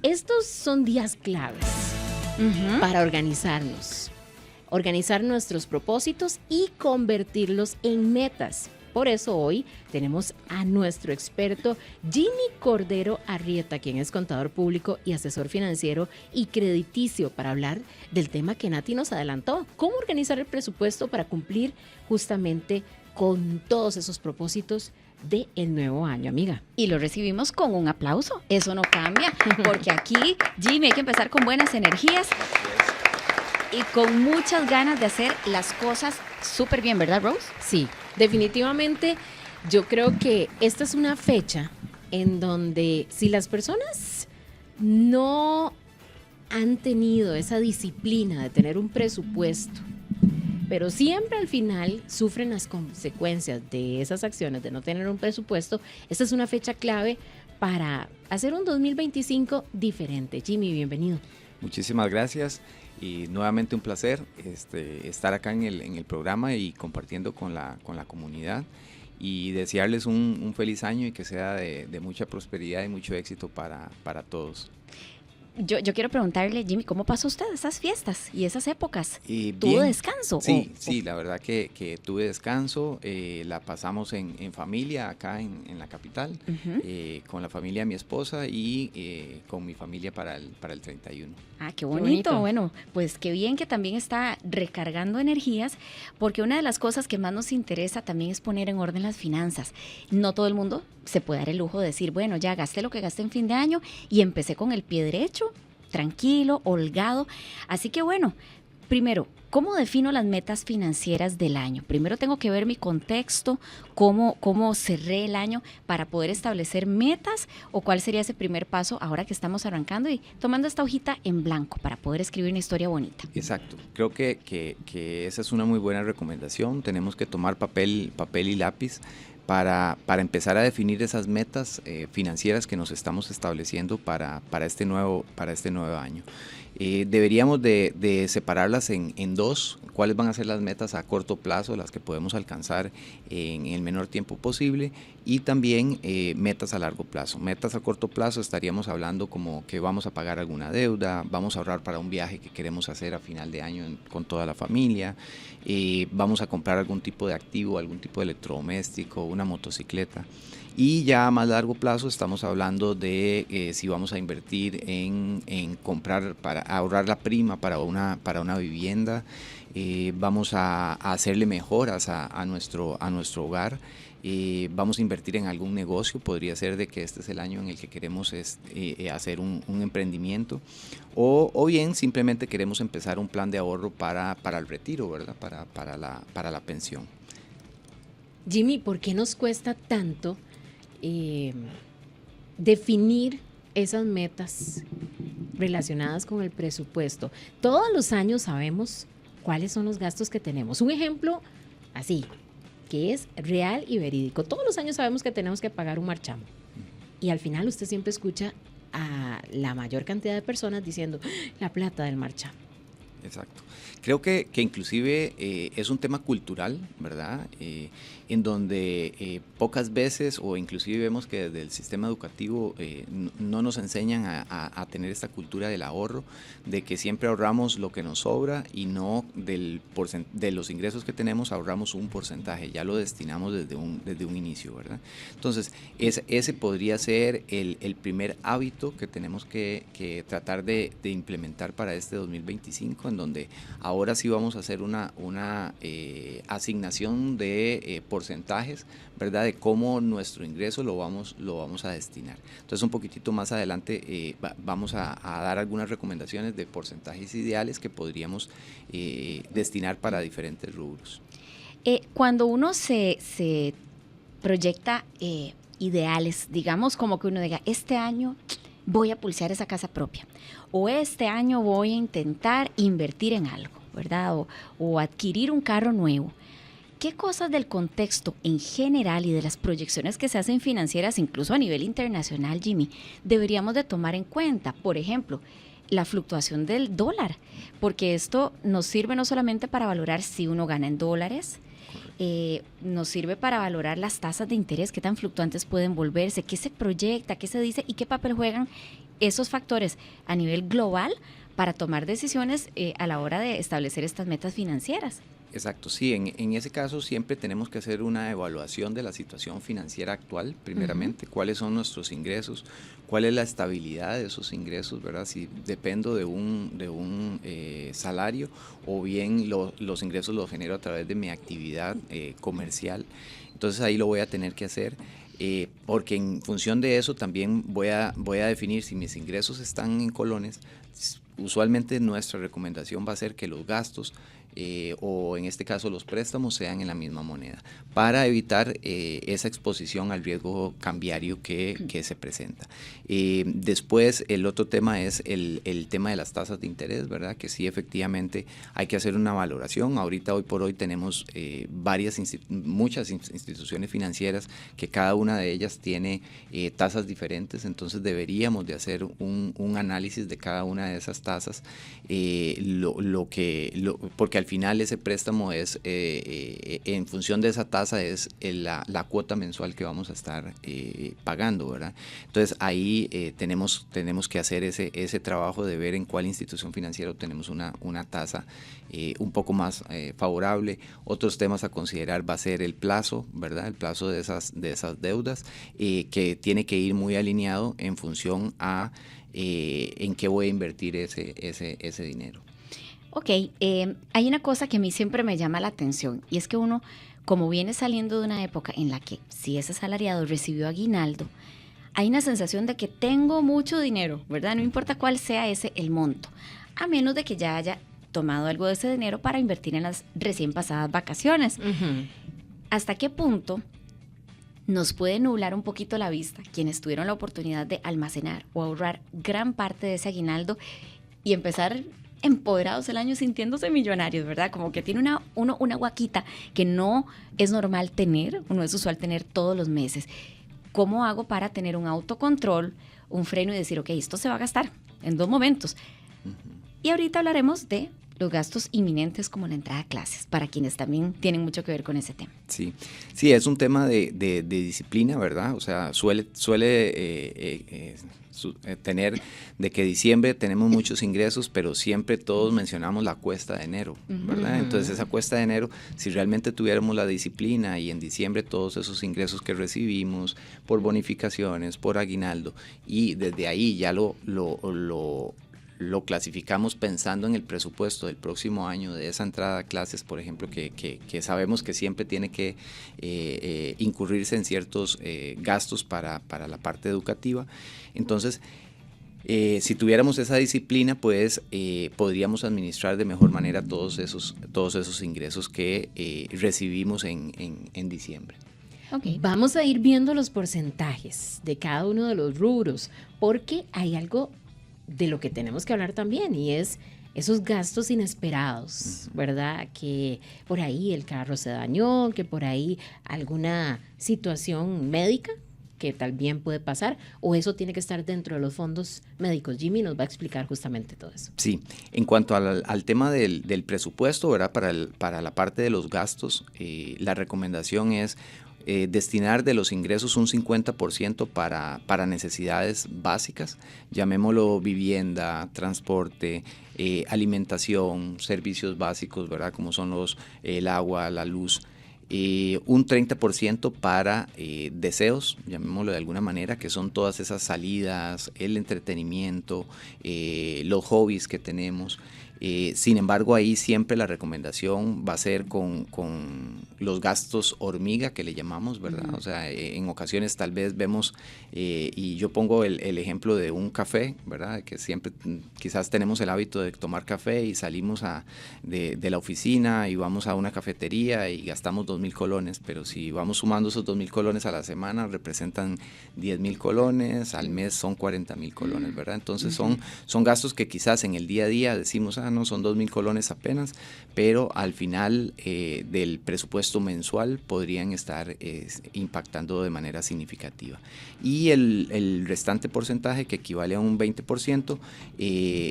Estos son días claves para organizar nuestros propósitos y convertirlos en metas. Por eso hoy tenemos a nuestro experto Jimmy Cordero Arrieta, quien es contador público y asesor financiero y crediticio, para hablar del tema que Nati nos adelantó: cómo organizar el presupuesto para cumplir justamente con todos esos propósitos del nuevo año, amiga. Y lo recibimos con un aplauso, eso no cambia, porque aquí, Jimmy, hay que empezar con buenas energías y con muchas ganas de hacer las cosas súper bien, ¿verdad, Rose? Sí, definitivamente yo creo que esta es una fecha en donde si las personas no han tenido esa disciplina de tener un presupuesto, pero siempre al final sufren las consecuencias de esas acciones de no tener un presupuesto, esta es una fecha clave para hacer un 2025 diferente. Jimmy, bienvenido. Muchísimas gracias y nuevamente un placer estar acá en el programa y compartiendo con la comunidad, y desearles un feliz año y que sea de mucha prosperidad y mucho éxito para todos. Yo quiero preguntarle, Jimmy, ¿cómo pasó usted esas fiestas y esas épocas? ¿Tuvo Bien, descanso? Sí, la verdad que tuve descanso, la pasamos en familia acá en la capital, con la familia de mi esposa y con mi familia para el 31. Ah, qué bonito. Bueno, pues qué bien que también está recargando energías, porque una de las cosas que más nos interesa también es poner en orden las finanzas. No todo el mundo se puede dar el lujo de decir, bueno, ya gasté lo que gasté en fin de año y empecé con el pie derecho, tranquilo, holgado. Así que bueno, primero, ¿cómo defino las metas financieras del año? Primero tengo que ver mi contexto, cómo cerré el año para poder establecer metas, o cuál sería ese primer paso ahora que estamos arrancando y tomando esta hojita en blanco para poder escribir una historia bonita. Exacto, creo que esa es una muy buena recomendación. Tenemos que tomar papel y lápiz para empezar a definir esas metas financieras que nos estamos estableciendo para este nuevo año. Deberíamos de separarlas en dos: cuáles van a ser las metas a corto plazo, las que podemos alcanzar en el menor tiempo posible, y también metas a largo plazo. Metas a corto plazo estaríamos hablando como que vamos a pagar alguna deuda, vamos a ahorrar para un viaje que queremos hacer a final de año con toda la familia, vamos a comprar algún tipo de activo, algún tipo de electrodoméstico, una motocicleta. Y ya a más largo plazo estamos hablando de si vamos a invertir en comprar, para ahorrar la prima para una vivienda, vamos a hacerle mejoras a nuestro hogar, vamos a invertir en algún negocio. Podría ser de que este es el año en el que queremos hacer un emprendimiento, o bien simplemente queremos empezar un plan de ahorro para el retiro, ¿verdad? Para la pensión. Jimmy, ¿por qué nos cuesta tanto definir esas metas relacionadas con el presupuesto? Todos los años sabemos cuáles son los gastos que tenemos. Un ejemplo así, que es real y verídico. Todos los años sabemos que tenemos que pagar un marchamo. Y al final usted siempre escucha a la mayor cantidad de personas diciendo la plata del marchamo. Exacto. Creo que inclusive es un tema cultural, ¿verdad? En donde pocas veces, o inclusive vemos que desde el sistema educativo no nos enseñan a tener esta cultura del ahorro, de que siempre ahorramos lo que nos sobra y no de los ingresos que tenemos ahorramos un porcentaje, ya lo destinamos desde un inicio, ¿verdad? Entonces, ese podría ser el primer hábito que tenemos que tratar de implementar para este 2025, en donde ahora sí vamos a hacer una asignación de porcentajes, ¿verdad? De cómo nuestro ingreso lo vamos a destinar. Entonces, un poquitito más adelante vamos a dar algunas recomendaciones de porcentajes ideales que podríamos destinar para diferentes rubros. Cuando uno se proyecta ideales, digamos, como que uno diga, este año voy a pulsear esa casa propia, o este año voy a intentar invertir en algo, ¿verdad? O adquirir un carro nuevo. ¿Qué cosas del contexto en general y de las proyecciones que se hacen financieras, incluso a nivel internacional, Jimmy, deberíamos de tomar en cuenta? Por ejemplo, la fluctuación del dólar, porque esto nos sirve no solamente para valorar si uno gana en dólares, nos sirve para valorar las tasas de interés, qué tan fluctuantes pueden volverse, qué se proyecta, qué se dice y qué papel juegan esos factores a nivel global para tomar decisiones a la hora de establecer estas metas financieras. Exacto, sí, en ese caso siempre tenemos que hacer una evaluación de la situación financiera actual, primeramente, cuáles son nuestros ingresos, cuál es la estabilidad de esos ingresos, ¿verdad? Si dependo de un salario o bien los ingresos los genero a través de mi actividad comercial, entonces ahí lo voy a tener que hacer. Porque en función de eso también voy a definir si mis ingresos están en colones. Usualmente nuestra recomendación va a ser que los gastos o en este caso los préstamos sean en la misma moneda para evitar esa exposición al riesgo cambiario que se presenta. Después el otro tema es el tema de las tasas de interés, ¿verdad? Que sí, efectivamente hay que hacer una valoración. Ahorita, hoy por hoy, tenemos muchas instituciones financieras que cada una de ellas tiene tasas diferentes, entonces deberíamos de hacer un análisis de cada una de esas tasas, porque al final ese préstamo es, en función de esa tasa, es la cuota mensual que vamos a estar pagando, ¿verdad? Entonces ahí tenemos que hacer ese trabajo de ver en cuál institución financiera obtenemos una tasa un poco más favorable. Otros temas a considerar va a ser el plazo, ¿verdad? El plazo de esas deudas, que tiene que ir muy alineado en función a en qué voy a invertir ese dinero. Ok, hay una cosa que a mí siempre me llama la atención, y es que uno, como viene saliendo de una época en la que si ese asalariado recibió aguinaldo, hay una sensación de que tengo mucho dinero, ¿verdad? No importa cuál sea el monto, a menos de que ya haya tomado algo de ese dinero para invertir en las recién pasadas vacaciones. Uh-huh. ¿Hasta qué punto nos puede nublar un poquito la vista quienes tuvieron la oportunidad de almacenar o ahorrar gran parte de ese aguinaldo y empezar empoderados el año sintiéndose millonarios, ¿verdad? Como que tiene una guaquita que no es normal tener, o no es usual tener todos los meses. ¿Cómo hago para tener un autocontrol, un freno y decir, ok, esto se va a gastar en 2 momentos? Uh-huh. Y ahorita hablaremos de los gastos inminentes como la entrada a clases, para quienes también tienen mucho que ver con ese tema. Sí, es un tema de disciplina, ¿verdad? O sea, suele tener de que diciembre tenemos muchos ingresos, pero siempre todos mencionamos la cuesta de enero, ¿verdad? Entonces esa cuesta de enero, si realmente tuviéramos la disciplina y en diciembre todos esos ingresos que recibimos por bonificaciones, por aguinaldo, y desde ahí ya lo clasificamos pensando en el presupuesto del próximo año, de esa entrada a clases, por ejemplo, que sabemos que siempre tiene que incurrirse en ciertos gastos para la parte educativa. Entonces, si tuviéramos esa disciplina, pues podríamos administrar de mejor manera todos esos ingresos que recibimos en diciembre. Okay. Vamos a ir viendo los porcentajes de cada uno de los rubros, porque hay algo de lo que tenemos que hablar también, y es esos gastos inesperados, ¿verdad? Que por ahí el carro se dañó, que por ahí alguna situación médica que tal bien puede pasar, o eso tiene que estar dentro de los fondos médicos. Jimmy nos va a explicar justamente todo eso. Sí, en cuanto al tema del presupuesto, ¿verdad? Para la parte de los gastos, la recomendación es destinar de los ingresos un 50% para necesidades básicas, llamémoslo vivienda, transporte, alimentación, servicios básicos, ¿verdad? Como son el agua, la luz. Un 30% para deseos, llamémoslo de alguna manera, que son todas esas salidas, el entretenimiento, los hobbies que tenemos. Sin embargo, ahí siempre la recomendación va a ser con los gastos hormiga, que le llamamos, ¿verdad? Uh-huh. O sea, en ocasiones tal vez vemos, y yo pongo el ejemplo de un café, ¿verdad? Que siempre quizás tenemos el hábito de tomar café y salimos de la oficina y vamos a una cafetería y gastamos 2,000 colones, pero si vamos sumando esos 2,000 colones a la semana, representan 10,000 colones, al mes son 40,000 colones, ¿verdad? Entonces son gastos que quizás en el día a día decimos, no son 2,000 colones apenas, pero al final del presupuesto mensual podrían estar impactando de manera significativa. Y el restante porcentaje, que equivale a un 20%,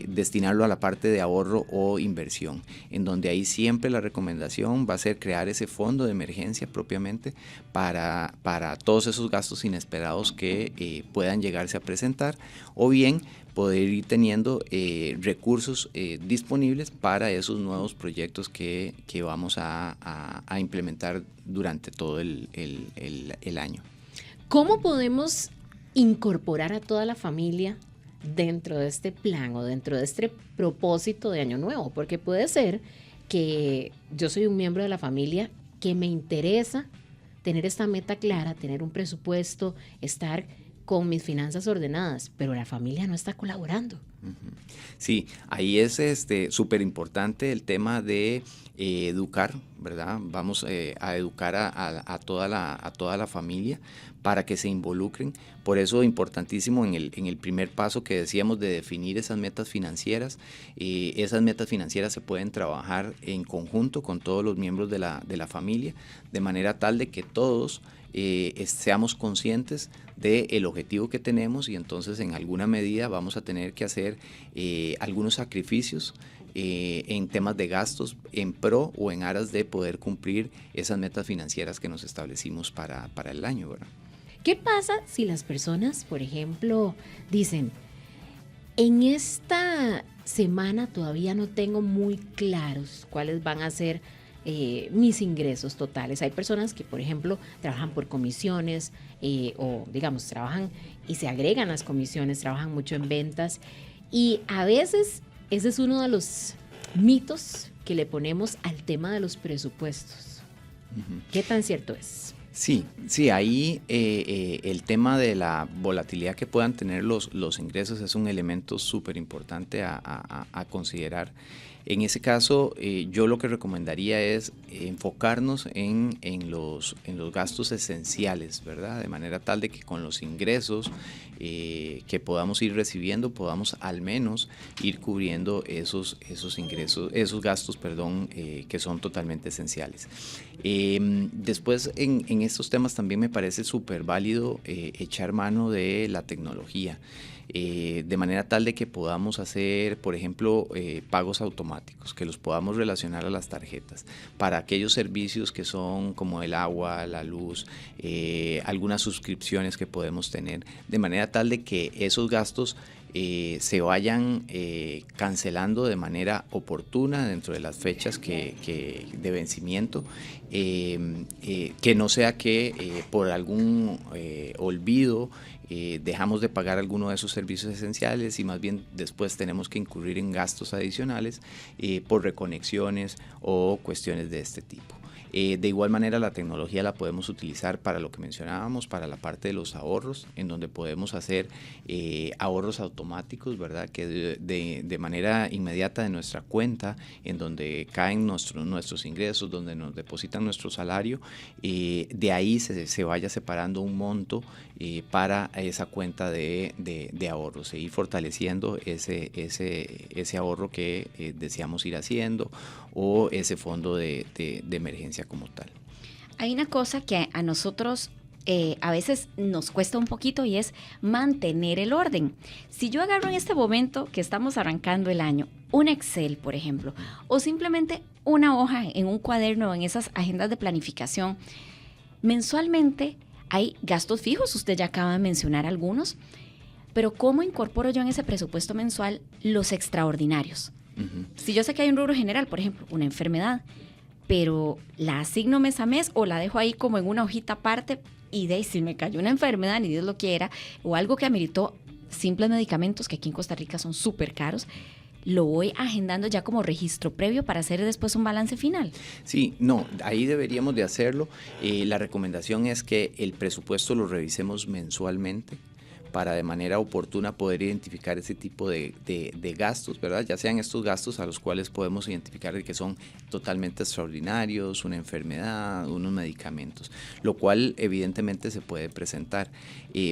destinarlo a la parte de ahorro o inversión, en donde ahí siempre la recomendación va a ser crear ese fondo de emergencia propiamente para todos esos gastos inesperados que puedan llegarse a presentar, o bien poder ir teniendo recursos disponibles para esos nuevos proyectos que vamos a implementar durante todo el año. ¿Cómo podemos incorporar a toda la familia dentro de este plan o dentro de este propósito de Año Nuevo? Porque puede ser que yo soy un miembro de la familia que me interesa tener esta meta clara, tener un presupuesto, estar con mis finanzas ordenadas, pero la familia no está colaborando. Sí, ahí es súper importante el tema de educar, ¿verdad? Vamos a educar a toda la familia para que se involucren. Por eso es importantísimo en el primer paso que decíamos de definir esas metas financieras. Esas metas financieras se pueden trabajar en conjunto con todos los miembros de la familia, de manera tal de que todos seamos conscientes del objetivo que tenemos, y entonces en alguna medida vamos a tener que hacer algunos sacrificios en temas de gastos en pro o en aras de poder cumplir esas metas financieras que nos establecimos para el año, ¿verdad? ¿Qué pasa si las personas, por ejemplo, dicen, en esta semana todavía no tengo muy claros cuáles van a ser mis ingresos totales? Hay personas que, por ejemplo, trabajan por comisiones o, digamos, trabajan y se agregan las comisiones, trabajan mucho en ventas, y a veces ese es uno de los mitos que le ponemos al tema de los presupuestos. ¿Qué tan cierto es? Sí, ahí el tema de la volatilidad que puedan tener los ingresos es un elemento súper importante a considerar. En ese caso, yo lo que recomendaría es enfocarnos en los gastos esenciales, ¿verdad? De manera tal de que con los ingresos que podamos ir recibiendo, podamos al menos ir cubriendo esos gastos, que son totalmente esenciales. Después, en estos temas también me parece súper válido echar mano de la tecnología. De manera tal de que podamos hacer, por ejemplo, pagos automáticos, que los podamos relacionar a las tarjetas, para aquellos servicios que son como el agua, la luz, algunas suscripciones que podemos tener, de manera tal de que esos gastos se vayan cancelando de manera oportuna dentro de las fechas de vencimiento, que no sea que por algún olvido dejamos de pagar alguno de esos servicios esenciales y más bien después tenemos que incurrir en gastos adicionales por reconexiones o cuestiones de este tipo. De igual manera, la tecnología la podemos utilizar para lo que mencionábamos, para la parte de los ahorros, en donde podemos hacer ahorros automáticos, ¿verdad? Que de manera inmediata de nuestra cuenta, en donde caen nuestros ingresos, donde nos depositan nuestro salario, de ahí se vaya separando un monto para esa cuenta de ahorros, e ir fortaleciendo ese ahorro que deseamos ir haciendo, o ese fondo de emergencia como tal. Hay una cosa que a nosotros a veces nos cuesta un poquito, y es mantener el orden. Si yo agarro en este momento que estamos arrancando el año un Excel, por ejemplo, o simplemente una hoja en un cuaderno, en esas agendas de planificación, mensualmente hay gastos fijos, usted ya acaba de mencionar algunos, pero ¿cómo incorporo yo en ese presupuesto mensual los extraordinarios? Si yo sé que hay un rubro general, por ejemplo, una enfermedad, pero la asigno mes a mes o la dejo ahí como en una hojita aparte, y de ahí si me cayó una enfermedad, ni Dios lo quiera, o algo que ameritó simples medicamentos, que aquí en Costa Rica son súper caros, lo voy agendando ya como registro previo para hacer después un balance final. Sí, no, ahí deberíamos de hacerlo. La recomendación es que el presupuesto lo revisemos mensualmente, para de manera oportuna poder identificar ese tipo de gastos, ¿verdad? Ya sean estos gastos a los cuales podemos identificar que son totalmente extraordinarios, una enfermedad, unos medicamentos, lo cual evidentemente se puede presentar.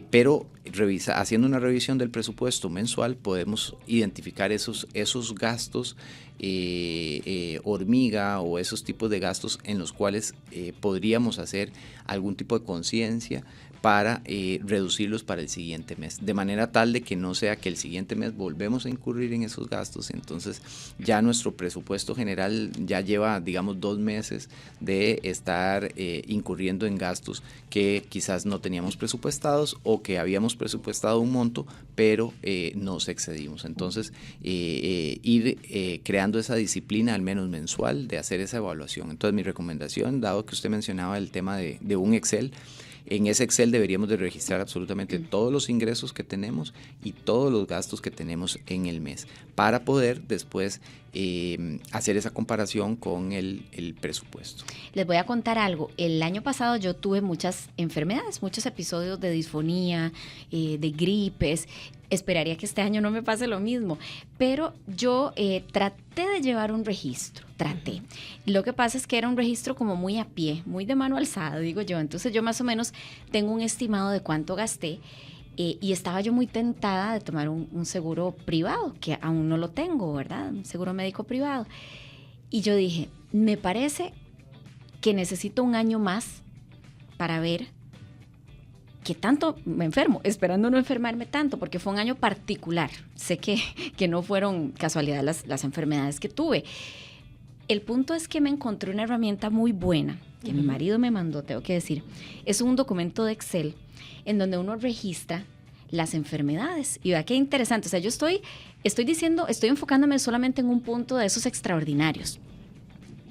Pero haciendo una revisión del presupuesto mensual podemos identificar esos gastos hormiga, o esos tipos de gastos en los cuales podríamos hacer algún tipo de conciencia para reducirlos para el siguiente mes, de manera tal de que no sea que el siguiente mes volvemos a incurrir en esos gastos. Entonces ya nuestro presupuesto general ya lleva, digamos, 2 meses de estar incurriendo en gastos que quizás no teníamos presupuestados o que habíamos presupuestado un monto, pero nos excedimos. Entonces ir creando esa disciplina al menos mensual de hacer esa evaluación. Entonces mi recomendación, dado que usted mencionaba el tema de un Excel, en ese Excel deberíamos de registrar absolutamente todos los ingresos que tenemos y todos los gastos que tenemos en el mes para poder después hacer esa comparación con el presupuesto. Les voy a contar algo. El año pasado yo tuve muchas enfermedades, muchos episodios de disfonía, de gripes. Esperaría que este año no me pase lo mismo, pero yo traté de llevar un registro, Lo que pasa es que era un registro como muy a pie, muy de mano alzada, digo yo. Entonces yo más o menos tengo un estimado de cuánto gasté y estaba yo muy tentada de tomar un seguro privado, que aún no lo tengo, ¿verdad? Un seguro médico privado. Y yo dije, me parece que necesito un año más para ver qué tanto me enfermo, esperando no enfermarme tanto, porque fue un año particular. Sé que no fueron casualidad las enfermedades que tuve. El punto es que me encontré una herramienta muy buena, que mi marido me mandó, tengo que decir. Es un documento de Excel en donde uno registra las enfermedades. Y vea qué interesante. O sea, yo estoy enfocándome solamente en un punto de esos extraordinarios.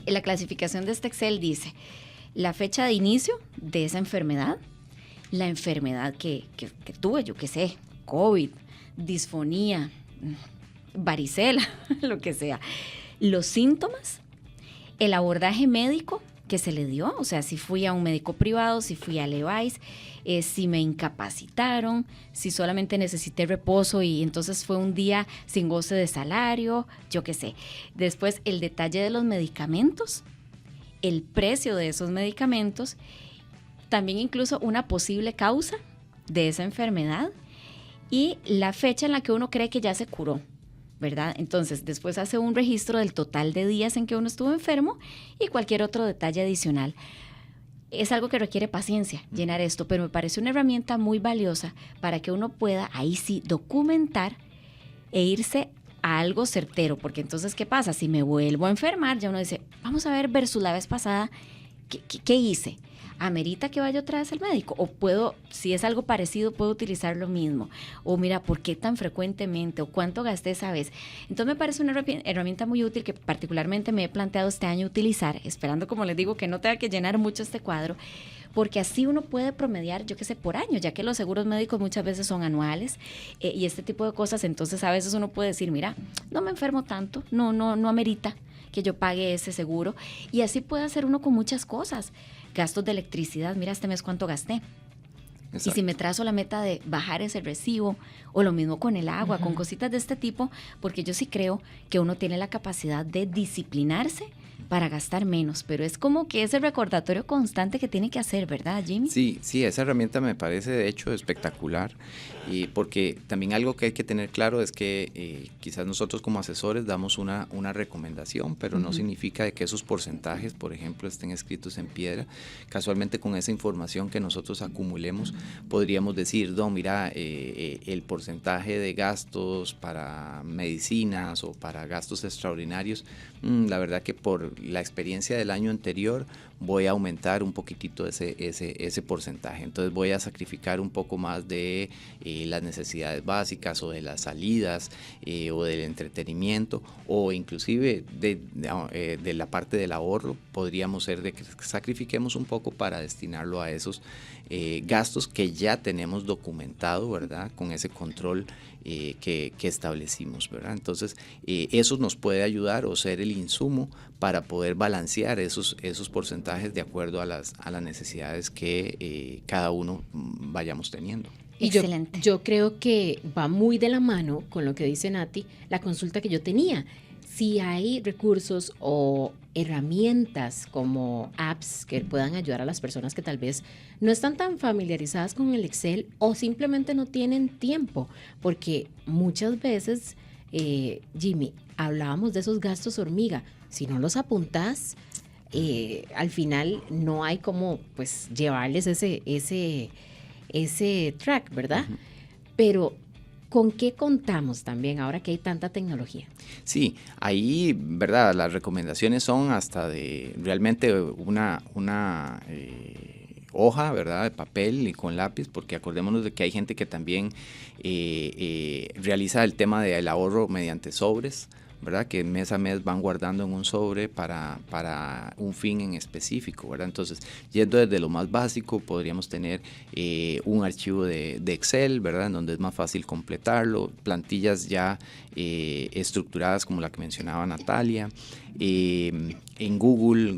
En la clasificación de este Excel dice la fecha de inicio de esa enfermedad, la enfermedad que tuve, yo qué sé, COVID, disfonía, varicela, lo que sea, los síntomas, el abordaje médico que se le dio, o sea, si fui a un médico privado, si fui a Levi's, si me incapacitaron, si solamente necesité reposo y entonces fue un día sin goce de salario, yo qué sé. Después, el detalle de los medicamentos, el precio de esos medicamentos, también incluso una posible causa de esa enfermedad y la fecha en la que uno cree que ya se curó, ¿verdad? Entonces, después hace un registro del total de días en que uno estuvo enfermo y cualquier otro detalle adicional. Es algo que requiere paciencia llenar esto, pero me parece una herramienta muy valiosa para que uno pueda, ahí sí, documentar e irse a algo certero, porque entonces, ¿qué pasa? Si me vuelvo a enfermar, ya uno dice, vamos a ver versus la vez pasada, ¿qué hice? ¿Amerita que vaya otra vez al médico? O puedo, si es algo parecido, puedo utilizar lo mismo. O mira, ¿por qué tan frecuentemente? ¿O cuánto gasté esa vez? Entonces me parece una herramienta muy útil que particularmente me he planteado este año utilizar, esperando, como les digo, que no tenga que llenar mucho este cuadro, porque así uno puede promediar, yo qué sé, por año, ya que los seguros médicos muchas veces son anuales y este tipo de cosas. Entonces a veces uno puede decir, mira, no me enfermo tanto, no amerita que yo pague ese seguro. Y así puede hacer uno con muchas cosas. Gastos de electricidad, mira este mes cuánto gasté. Exacto. Y si me trazo la meta de bajar ese recibo, o lo mismo con el agua, con cositas de este tipo, porque yo sí creo que uno tiene la capacidad de disciplinarse para gastar menos, pero es como que ese recordatorio constante que tiene que hacer, ¿verdad, Jimmy? Sí, esa herramienta me parece de hecho espectacular, porque también algo que hay que tener claro es que quizás nosotros como asesores damos una recomendación, pero no significa de que esos porcentajes, por ejemplo, estén escritos en piedra. Casualmente con esa información que nosotros acumulemos, podríamos decir, no, mira, el porcentaje de gastos para medicinas o para gastos extraordinarios, la verdad que por la experiencia del año anterior voy a aumentar un poquitito ese porcentaje. Entonces voy a sacrificar un poco más de las necesidades básicas o de las salidas o del entretenimiento, o inclusive de la parte del ahorro. Podríamos ser de que sacrifiquemos un poco para destinarlo a esos gastos que ya tenemos documentado, ¿verdad? Con ese control que establecimos, ¿verdad? Entonces eso nos puede ayudar o ser el insumo para poder balancear esos porcentajes de acuerdo a las necesidades que cada uno vayamos teniendo. Y excelente. Yo creo que va muy de la mano con lo que dice Nati, la consulta que yo tenía. Si hay recursos o herramientas como apps que puedan ayudar a las personas que tal vez no están tan familiarizadas con el Excel o simplemente no tienen tiempo, porque muchas veces, Jimmy, hablábamos de esos gastos hormiga. Si no los apuntás, al final no hay como pues llevarles ese ese track, ¿verdad? Ujú. Pero ¿con qué contamos también ahora que hay tanta tecnología? Sí, ahí, ¿verdad? Las recomendaciones son hasta de realmente una hoja, ¿verdad? De papel y con lápiz, porque acordémonos de que hay gente que también realiza el tema del ahorro mediante sobres, ¿verdad? Que mes a mes van guardando en un sobre para un fin en específico, ¿verdad? Entonces, yendo desde lo más básico, podríamos tener un archivo de Excel, ¿verdad? En donde es más fácil completarlo, plantillas ya estructuradas como la que mencionaba Natalia. En Google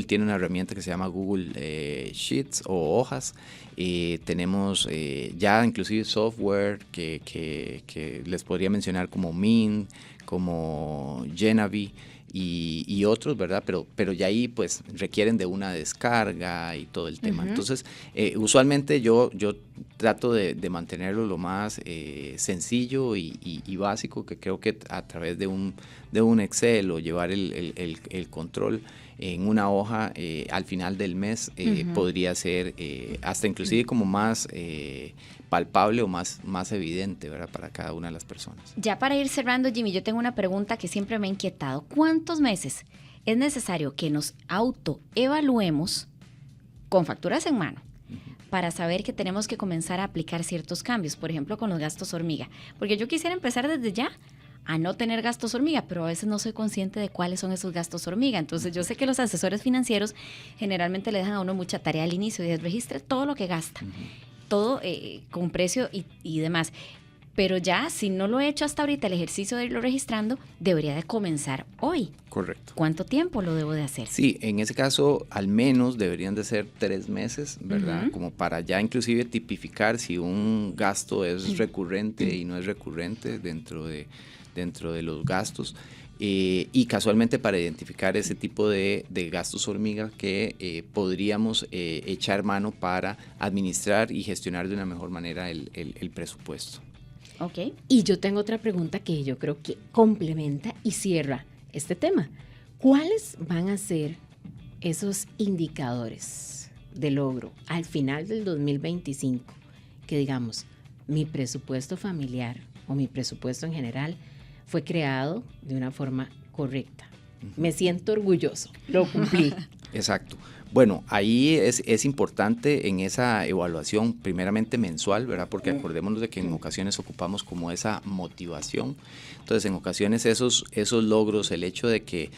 tiene una herramienta que se llama Google Sheets o hojas. Tenemos ya inclusive software que les podría mencionar como Mint, como Genavi y otros, ¿verdad? Pero ya ahí pues requieren de una descarga y todo el tema. Entonces, usualmente yo trato de mantenerlo lo más sencillo y básico, que creo que a través de un Excel o llevar el control en una hoja al final del mes podría ser hasta inclusive como más palpable o más evidente, ¿verdad? Para cada una de las personas. Ya para ir cerrando, Jimmy, yo tengo una pregunta que siempre me ha inquietado. ¿Cuántos meses es necesario que nos autoevaluemos con facturas en mano para saber que tenemos que comenzar a aplicar ciertos cambios? Por ejemplo, con los gastos hormiga. Porque yo quisiera empezar desde ya a no tener gastos hormiga, pero a veces no soy consciente de cuáles son esos gastos hormiga. Entonces yo sé que los asesores financieros generalmente le dejan a uno mucha tarea al inicio y registre todo lo que gasta, todo con precio y demás. Pero ya, si no lo he hecho hasta ahorita, el ejercicio de irlo registrando debería de comenzar hoy. Correcto. ¿Cuánto tiempo lo debo de hacer? Sí, en ese caso al menos deberían de ser 3 meses, ¿verdad? Como para ya inclusive tipificar si un gasto es recurrente y no es recurrente dentro de los gastos. Y casualmente para identificar ese tipo de gastos hormiga que podríamos echar mano para administrar y gestionar de una mejor manera el presupuesto. Ok. Y yo tengo otra pregunta que yo creo que complementa y cierra este tema. ¿Cuáles van a ser esos indicadores de logro al final del 2025? Que digamos, mi presupuesto familiar o mi presupuesto en general fue creado de una forma correcta. Me siento orgulloso, lo cumplí. Exacto. Bueno, ahí es importante en esa evaluación, primeramente mensual, ¿verdad? Porque acordémonos de que en ocasiones ocupamos como esa motivación. Entonces, en ocasiones esos logros, el hecho de que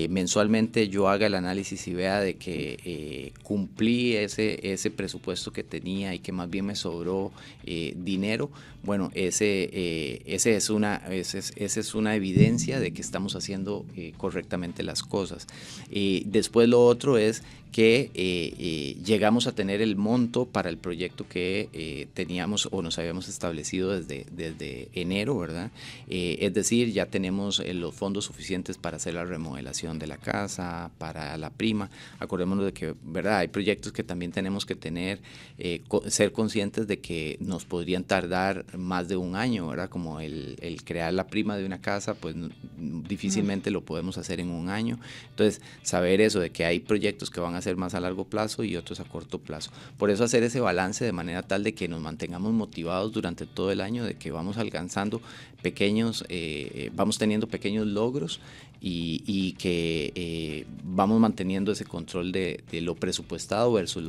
mensualmente yo haga el análisis y vea de que cumplí ese presupuesto que tenía y que más bien me sobró dinero, bueno, esa es una evidencia de que estamos haciendo correctamente las cosas. Después lo otro es que llegamos a tener el monto para el proyecto que teníamos o nos habíamos establecido desde enero, ¿verdad? Es decir, ya tenemos los fondos suficientes para hacer la remodelación de la casa, para la prima. Acordémonos de que, ¿verdad? Hay proyectos que también tenemos que tener, ser conscientes de que nos podrían tardar más de un año, ¿verdad? Como el crear la prima de una casa, pues difícilmente lo podemos hacer en un año. Entonces, saber eso de que hay proyectos que van a ser más a largo plazo y otros a corto plazo. Por eso hacer ese balance de manera tal de que nos mantengamos motivados durante todo el año, de que vamos alcanzando vamos teniendo pequeños logros y que vamos manteniendo ese control de lo presupuestado versus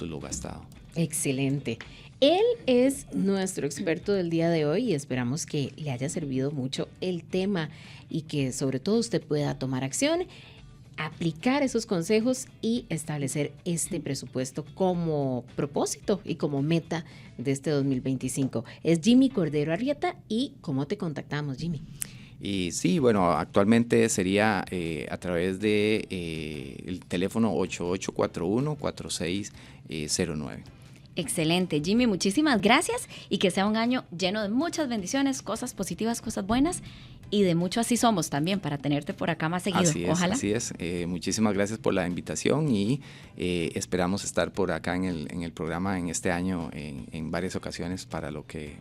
lo gastado. Excelente. Él es nuestro experto del día de hoy y esperamos que le haya servido mucho el tema y que sobre todo usted pueda tomar acción, aplicar esos consejos y establecer este presupuesto como propósito y como meta de este 2025. Es Jimmy Cordero Arrieta. ¿Y cómo te contactamos, Jimmy? Y sí, bueno, actualmente sería a través de el teléfono 8841-4609. Excelente, Jimmy, muchísimas gracias y que sea un año lleno de muchas bendiciones, cosas positivas, cosas buenas y de mucho así somos también para tenerte por acá más seguido. Ojalá. Así es. Muchísimas gracias por la invitación y esperamos estar por acá en el programa en este año en varias ocasiones para lo que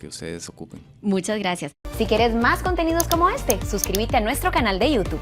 ustedes ocupen. Muchas gracias. Si quieres más contenidos como este, suscríbete a nuestro canal de YouTube.